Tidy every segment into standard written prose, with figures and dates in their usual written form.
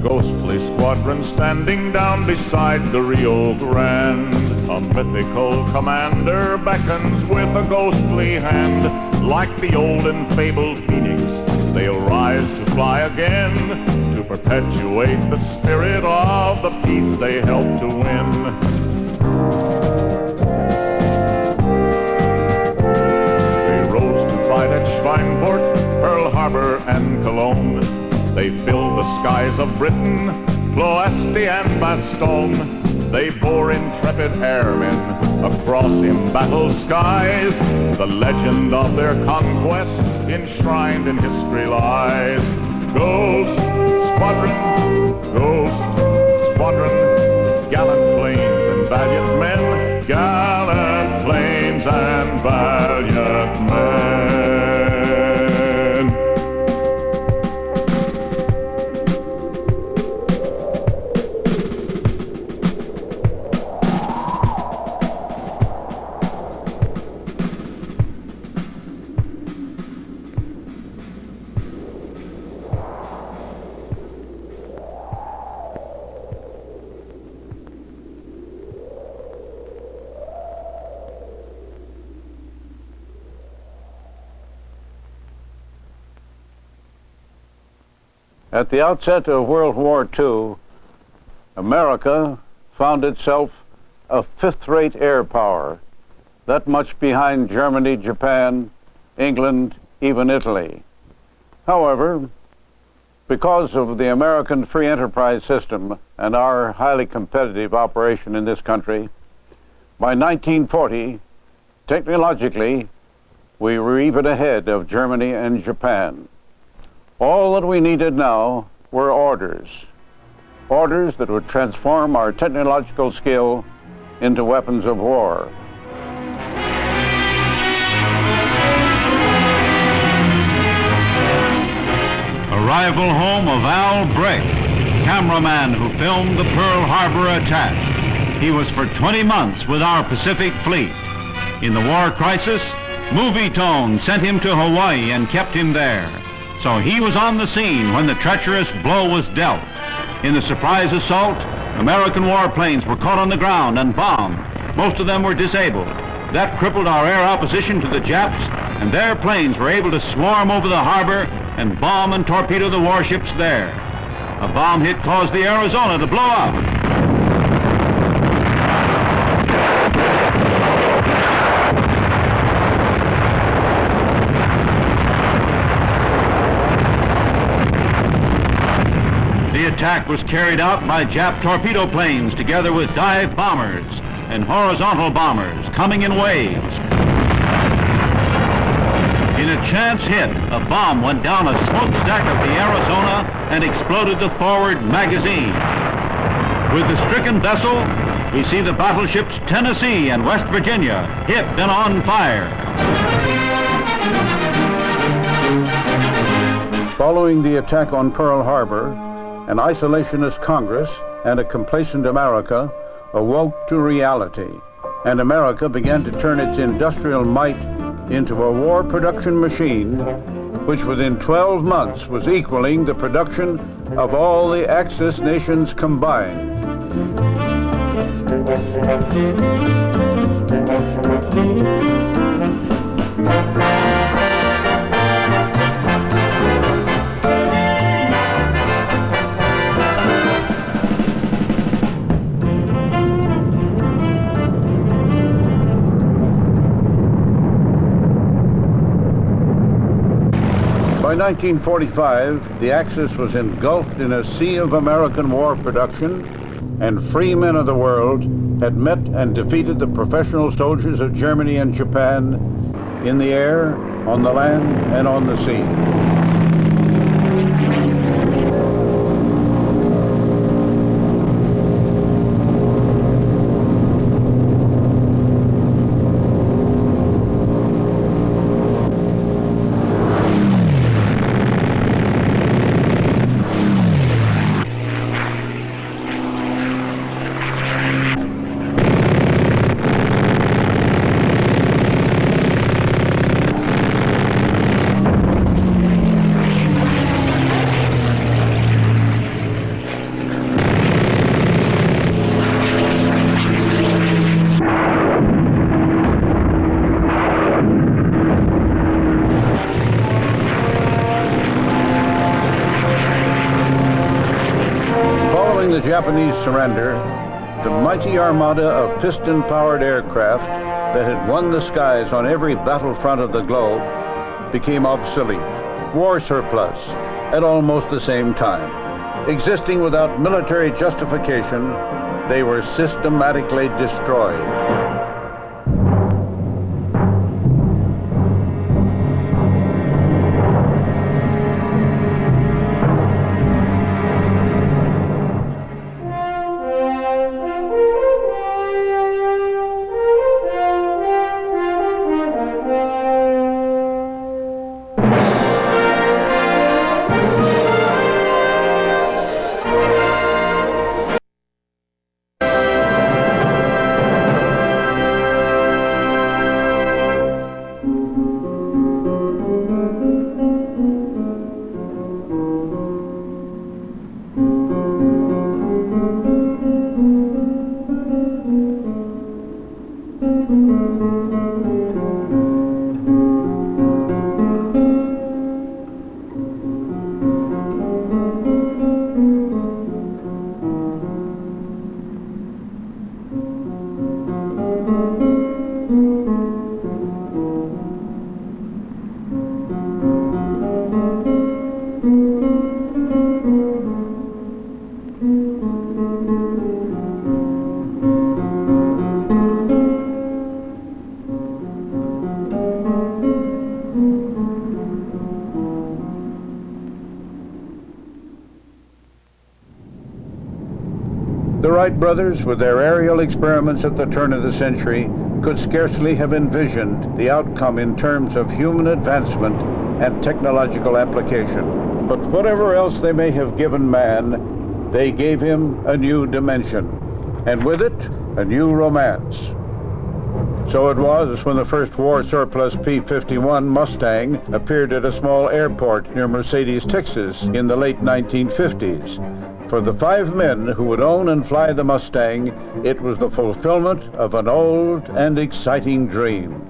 ghostly squadron standing down beside the Rio Grande. A mythical commander beckons with a ghostly hand. Like the old and fabled phoenix, they'll rise to fly again, to perpetuate the spirit of the peace they helped to win. At Schweinfurt, Pearl Harbor, and Cologne, they filled the skies of Britain, Ploesti and Bastogne. They bore intrepid airmen across embattled skies. The legend of their conquest enshrined in history lies. Ghost Squadron, gallant planes and valiant men, gallant planes and valiant men. At the outset of World War II, America found itself a fifth-rate air power, that much behind Germany, Japan, England, even Italy. However, because of the American free enterprise system and our highly competitive operation in this country, by 1940, technologically, we were even ahead of Germany and Japan. All that we needed now were orders that would transform our technological skill into weapons of war. Arrival home of Al Breck, cameraman who filmed the Pearl Harbor attack. He was for 20 months with our Pacific Fleet. In the war crisis, Movie Tone sent him to Hawaii and kept him there. So he was on the scene when the treacherous blow was dealt. In the surprise assault, American warplanes were caught on the ground and bombed. Most of them were disabled. That crippled our air opposition to the Japs, and their planes were able to swarm over the harbor and bomb and torpedo the warships there. A bomb hit caused the Arizona to blow up. The attack was carried out by Jap torpedo planes together with dive bombers and horizontal bombers coming in waves. In a chance hit, a bomb went down a smokestack of the Arizona and exploded the forward magazine. With the stricken vessel, we see the battleships Tennessee and West Virginia hit and on fire. Following the attack on Pearl Harbor, an isolationist Congress and a complacent America awoke to reality, and America began to turn its industrial might into a war production machine, which within 12 months was equaling the production of all the Axis nations combined. By 1945, the Axis was engulfed in a sea of American war production, and free men of the world had met and defeated the professional soldiers of Germany and Japan in the air, on the land, and on the sea. Japanese surrender, the mighty armada of piston-powered aircraft that had won the skies on every battlefront of the globe became obsolete, war surplus, at almost the same time. Existing without military justification, they were systematically destroyed. The Wright brothers, with their aerial experiments at the turn of the century, could scarcely have envisioned the outcome in terms of human advancement and technological application. But whatever else they may have given man, they gave him a new dimension, and with it, a new romance. So it was when the first war surplus P-51 Mustang appeared at a small airport near Mercedes, Texas in the late 1950s. For the 5 men who would own and fly the Mustang, it was the fulfillment of an old and exciting dream.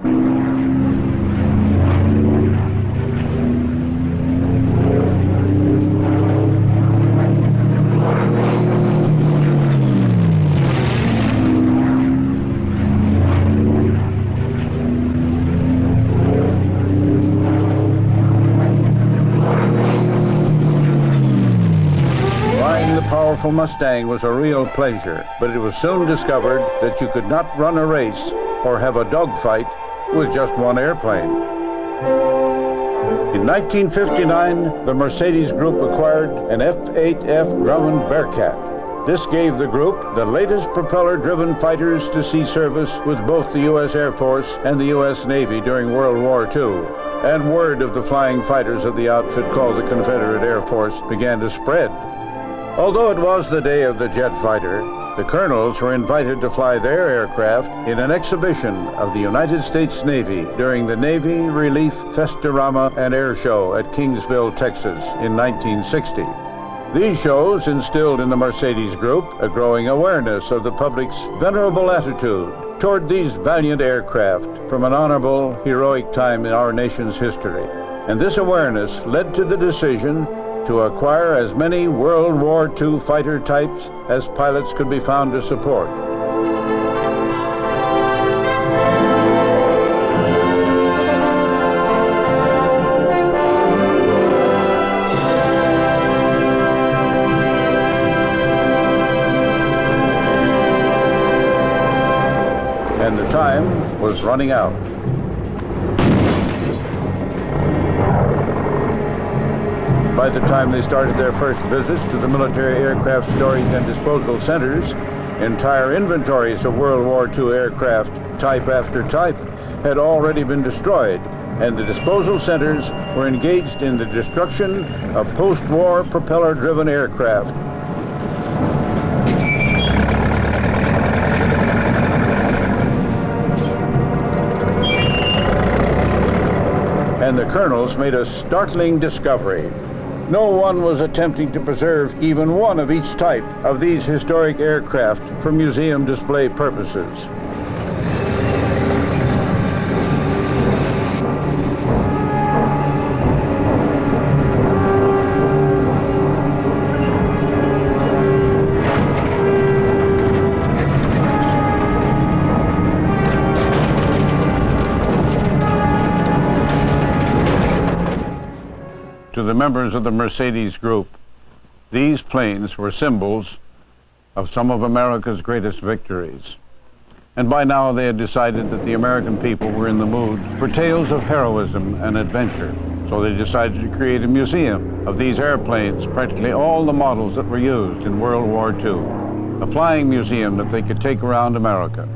Powerful Mustang was a real pleasure, but it was soon discovered that you could not run a race or have a dogfight with just one airplane. In 1959, the Mercedes Group acquired an F-8F Grumman Bearcat. This gave the group the latest propeller-driven fighters to see service with both the U.S. Air Force and the U.S. Navy during World War II. And word of the flying fighters of the outfit called the Confederate Air Force began to spread. Although it was the day of the jet fighter, the colonels were invited to fly their aircraft in an exhibition of the United States Navy during the Navy Relief Festorama and Air Show at Kingsville, Texas in 1960. These shows instilled in the Mercedes Group a growing awareness of the public's venerable attitude toward these valiant aircraft from an honorable, heroic time in our nation's history. And this awareness led to the decision to acquire as many World War II fighter types as pilots could be found to support. And the time was running out. By the time they started their first visits to the military aircraft storage and disposal centers, entire inventories of World War II aircraft, type after type, had already been destroyed, and the disposal centers were engaged in the destruction of post-war propeller-driven aircraft. And the colonels made a startling discovery. No one was attempting to preserve even one of each type of these historic aircraft for museum display purposes. members of the Mercedes group, these planes were symbols of some of America's greatest victories. And by now they had decided that the American people were in the mood for tales of heroism and adventure. So they decided to create a museum of these airplanes, practically all the models that were used in World War II. A flying museum that they could take around America.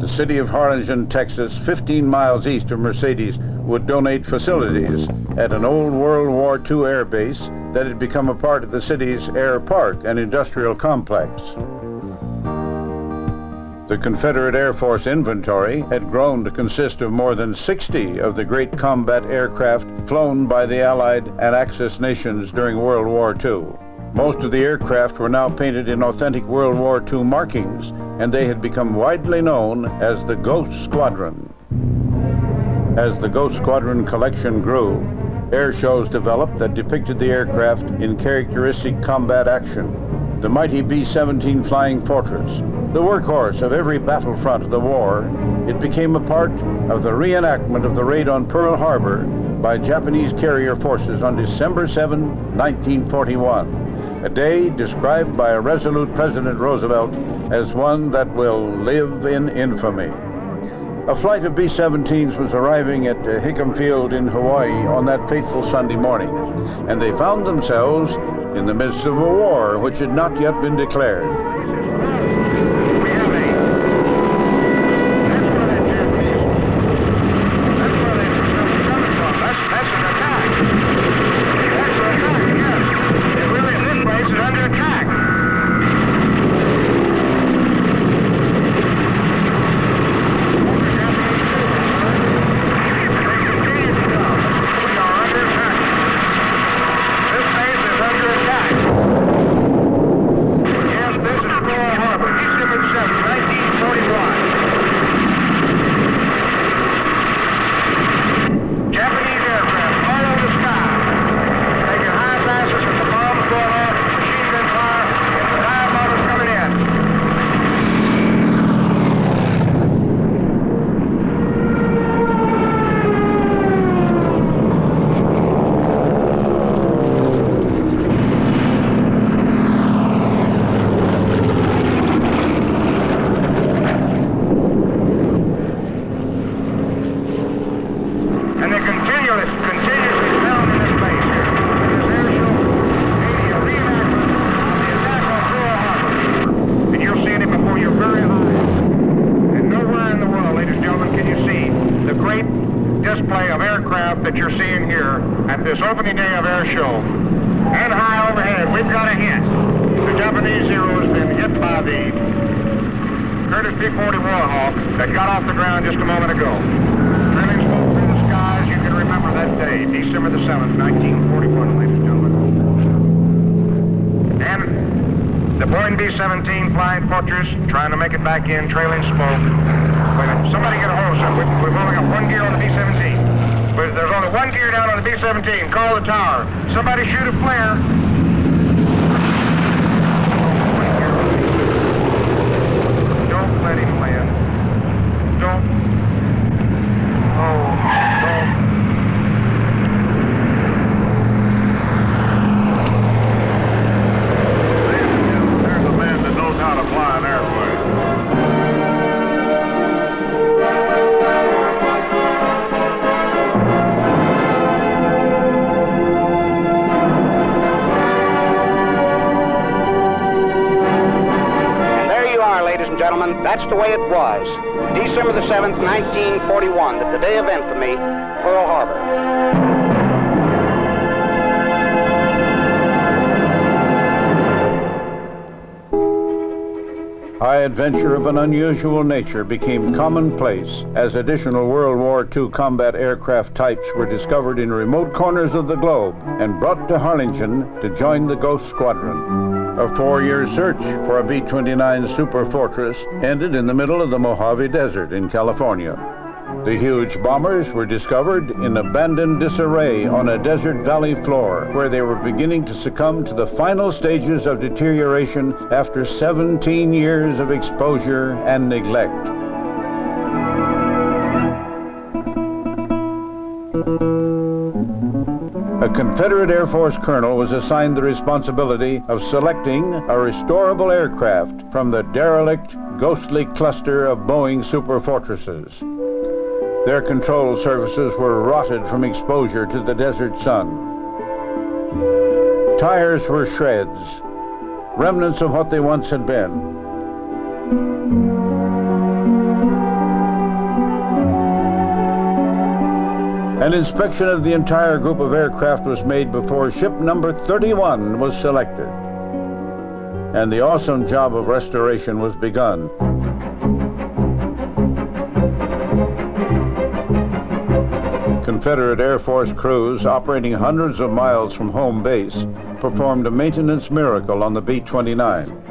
The city of Harlingen, Texas, 15 miles east of Mercedes, would donate facilities at an old World War II air base that had become a part of the city's air park and industrial complex. The Confederate Air Force inventory had grown to consist of more than 60 of the great combat aircraft flown by the Allied and Axis nations during World War II. Most of the aircraft were now painted in authentic World War II markings, and they had become widely known as the Ghost Squadron. As the Ghost Squadron collection grew, air shows developed that depicted the aircraft in characteristic combat action. The mighty B-17 Flying Fortress, the workhorse of every battlefront of the war, it became a part of the reenactment of the raid on Pearl Harbor by Japanese carrier forces on December 7, 1941, a day described by a resolute President Roosevelt as one that will live in infamy. A flight of B-17s was arriving at Hickam Field in Hawaii on that fateful Sunday morning, and they found themselves in the midst of a war which had not yet been declared. display of aircraft that you're seeing here at this opening day of air show. And high overhead, we've got a hit. The Japanese Zero has been hit by the Curtiss P-40 Warhawk that got off the ground just a moment ago. Trailing smoke through the skies, you can remember that day, December the 7th, 1941, ladies and gentlemen. And the Boeing B-17 Flying Fortress trying to make it back in, trailing smoke. Wait a minute, somebody get a hold of something. We've only got one gear on the B-17. But there's only one gear down on the B-17. Call the tower. Somebody shoot a flare. Don't let him land. Don't. Oh, don't. There's a man that knows how to fly an airplane. Gentlemen, that's the way it was. December the 7th, 1941, the day of infamy, Pearl Harbor. High adventure of an unusual nature became commonplace as additional World War II combat aircraft types were discovered in remote corners of the globe and brought to Harlingen to join the Ghost Squadron. A 4-year search for a B-29 Super Fortress ended in the middle of the Mojave Desert in California. The huge bombers were discovered in abandoned disarray on a desert valley floor where they were beginning to succumb to the final stages of deterioration after 17 years of exposure and neglect. A A Confederate Air Force colonel was assigned the responsibility of selecting a restorable aircraft from the derelict, ghostly cluster of Boeing superfortresses. Their control surfaces were rotted from exposure to the desert sun. Tires were shreds, remnants of what they once had been. An inspection of the entire group of aircraft was made before ship number 31 was selected, and the awesome job of restoration was begun. Confederate Air Force crews operating hundreds of miles from home base performed a maintenance miracle on the B-29.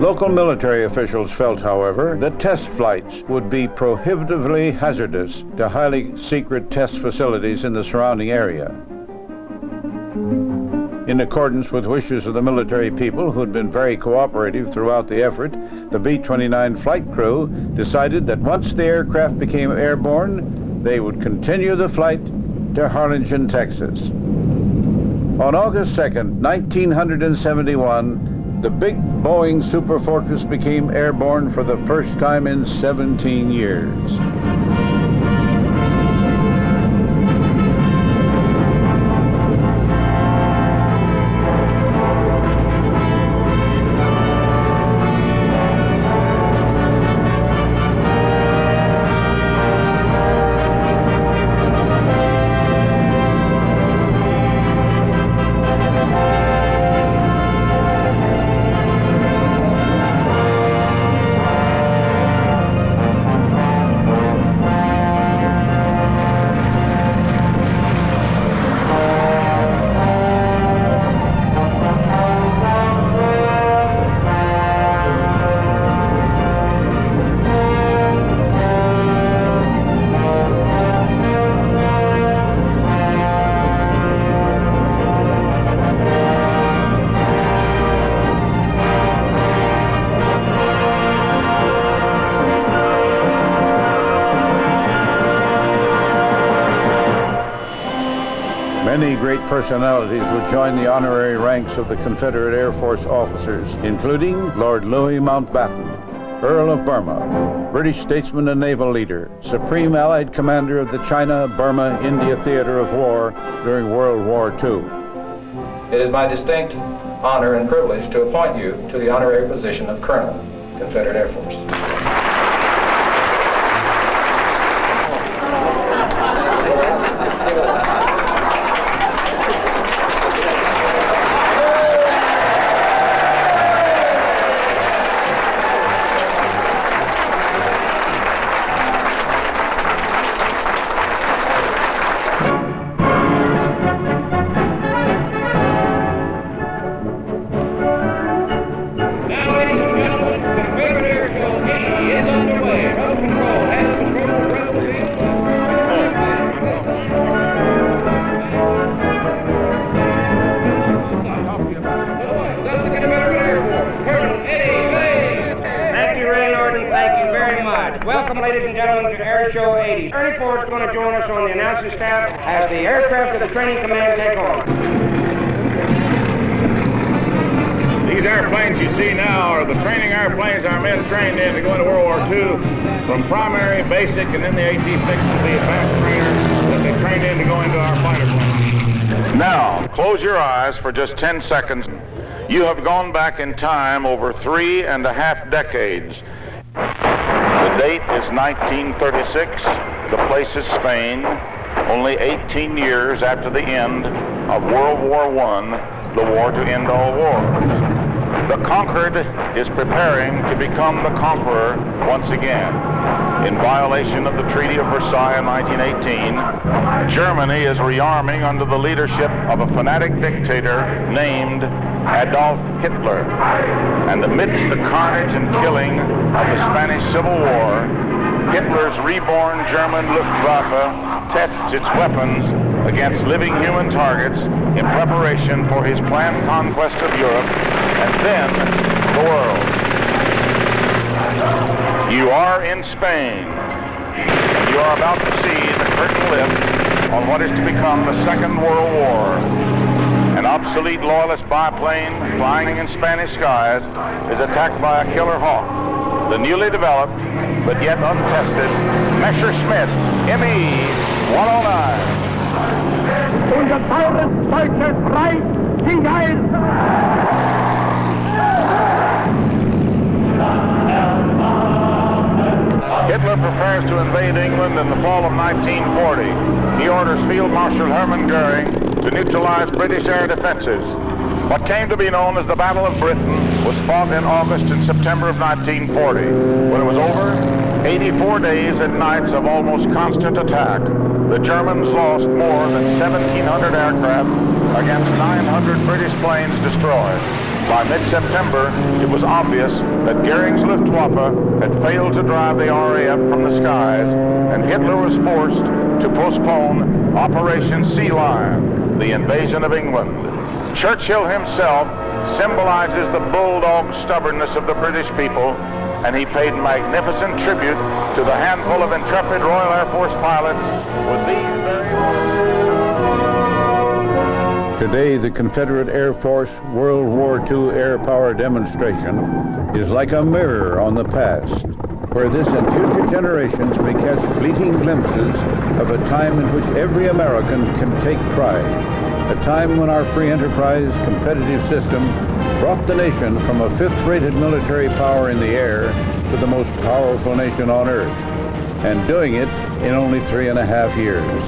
Local military officials felt, however, that test flights would be prohibitively hazardous to highly secret test facilities in the surrounding area. In accordance with wishes of the military people, who had been very cooperative throughout the effort, the B-29 flight crew decided that once the aircraft became airborne, they would continue the flight to Harlingen, Texas. On August 2nd, 1971, the big Boeing Superfortress became airborne for the first time in 17 years. Many great personalities would join the honorary ranks of the Confederate Air Force officers, including Lord Louis Mountbatten, Earl of Burma, British statesman and naval leader, Supreme Allied Commander of the China-Burma-India Theater of War during World War II. It is my distinct honor and privilege to appoint you to the honorary position of Colonel, Confederate Air Force. Welcome, ladies and gentlemen, to Air Show 80. Ernie Ford's going to join us on the announcing staff as the aircraft of the training command take off. These airplanes you see now are the training airplanes our men trained in to go into World War II, from primary, basic, and then the AT-6 is the advanced trainer that they trained in to go into our fighter planes. Now, close your eyes for just 10 seconds. You have gone back in time over 3.5 decades. The date is 1936. The place is Spain, only 18 years after the end of World War I, the war to end all wars. The conquered is preparing to become the conqueror once again. In violation of the Treaty of Versailles in 1918, Germany is rearming under the leadership of a fanatic dictator named Adolf Hitler. And amidst the carnage and killing of the Spanish Civil War, Hitler's reborn German Luftwaffe tests its weapons against living human targets in preparation for his planned conquest of Europe and then the world. You are in Spain. and you are about to see the curtain lift on what is to become the Second World War. An obsolete loyalist biplane flying in Spanish skies is attacked by a killer hawk, the newly developed but yet untested Messerschmitt Me-109. Unser teures deutsches Reich ging ein. Hitler prepares to invade England in the fall of 1940. He orders Field Marshal Hermann Goering to neutralize British air defenses. What came to be known as the Battle of Britain was fought in August and September of 1940. When it was over, 84 days and nights of almost constant attack, the Germans lost more than 1,700 aircraft against 900 British planes destroyed. By mid-September, it was obvious that Goering's Luftwaffe had failed to drive the RAF from the skies, and Hitler was forced to postpone Operation Sea Lion, the invasion of England. Churchill himself symbolizes the bulldog stubbornness of the British people, and he paid magnificent tribute to the handful of intrepid Royal Air Force pilots with these very words. Today, the Confederate Air Force World War II air power demonstration is like a mirror on the past, where this and future generations may catch fleeting glimpses of a time in which every American can take pride, a time when our free enterprise competitive system brought the nation from a fifth-rated military power in the air to the most powerful nation on earth, and doing it in only 3.5 years.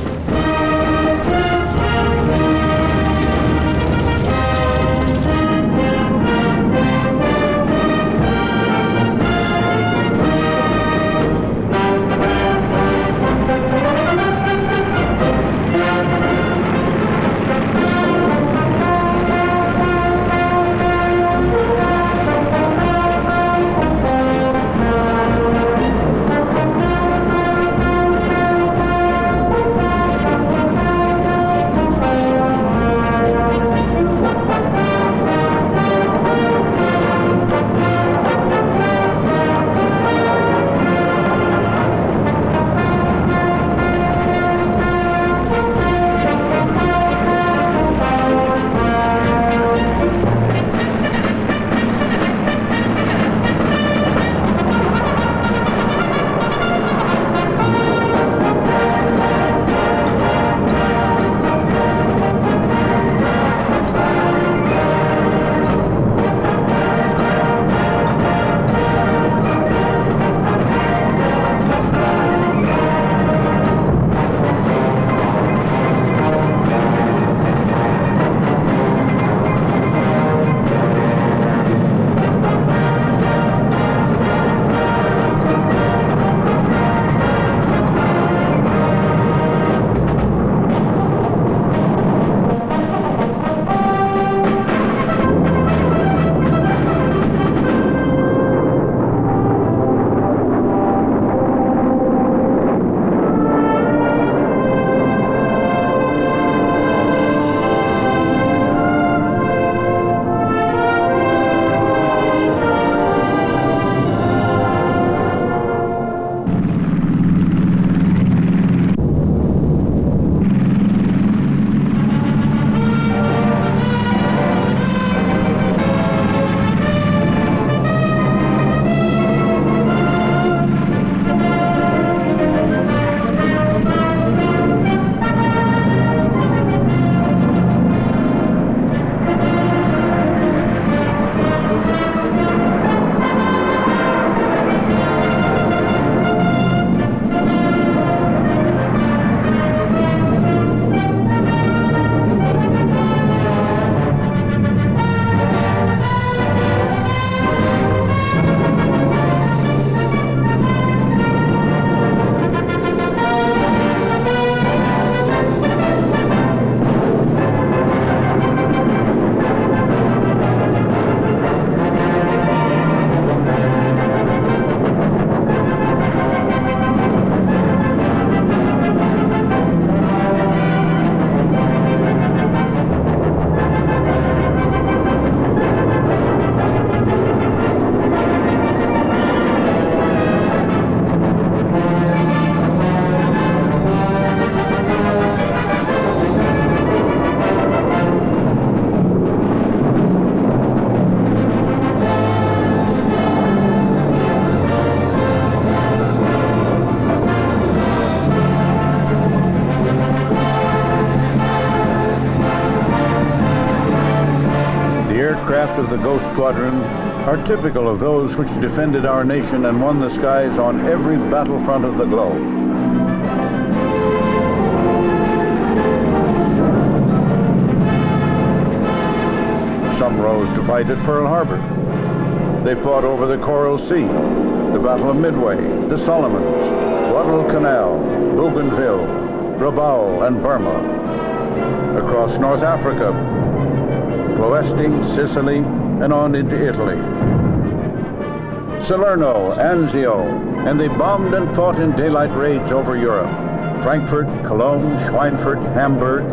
aircraft of the Ghost Squadron are typical of those which defended our nation and won the skies on every battlefront of the globe. Some rose to fight at Pearl Harbor. They fought over the Coral Sea, the Battle of Midway, the Solomons, Guadalcanal, Bougainville, Rabaul, and Burma. Across North Africa, Ploesti, Sicily, and on into Italy. Salerno, Anzio, and they bombed and fought in daylight raids over Europe. Frankfurt, Cologne, Schweinfurt, Hamburg.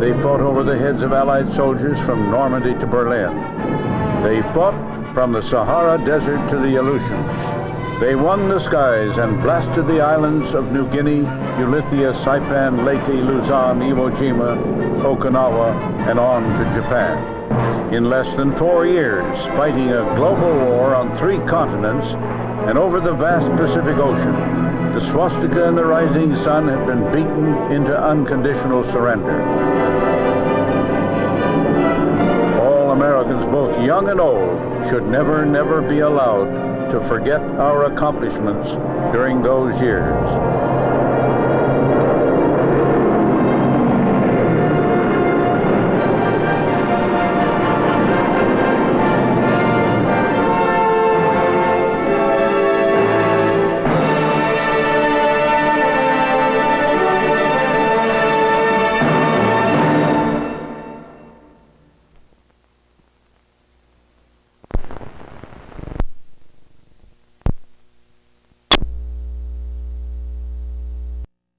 They fought over the heads of Allied soldiers from Normandy to Berlin. They fought from the Sahara Desert to the Aleutians. They won the skies and blasted the islands of New Guinea, Ulithia, Saipan, Leyte, Luzon, Iwo Jima, Okinawa, and on to Japan. In less than 4 years, fighting a global war on 3 continents and over the vast Pacific Ocean, the swastika and the rising sun had been beaten into unconditional surrender. All Americans, both young and old, should never, never be allowed to forget our accomplishments during those years.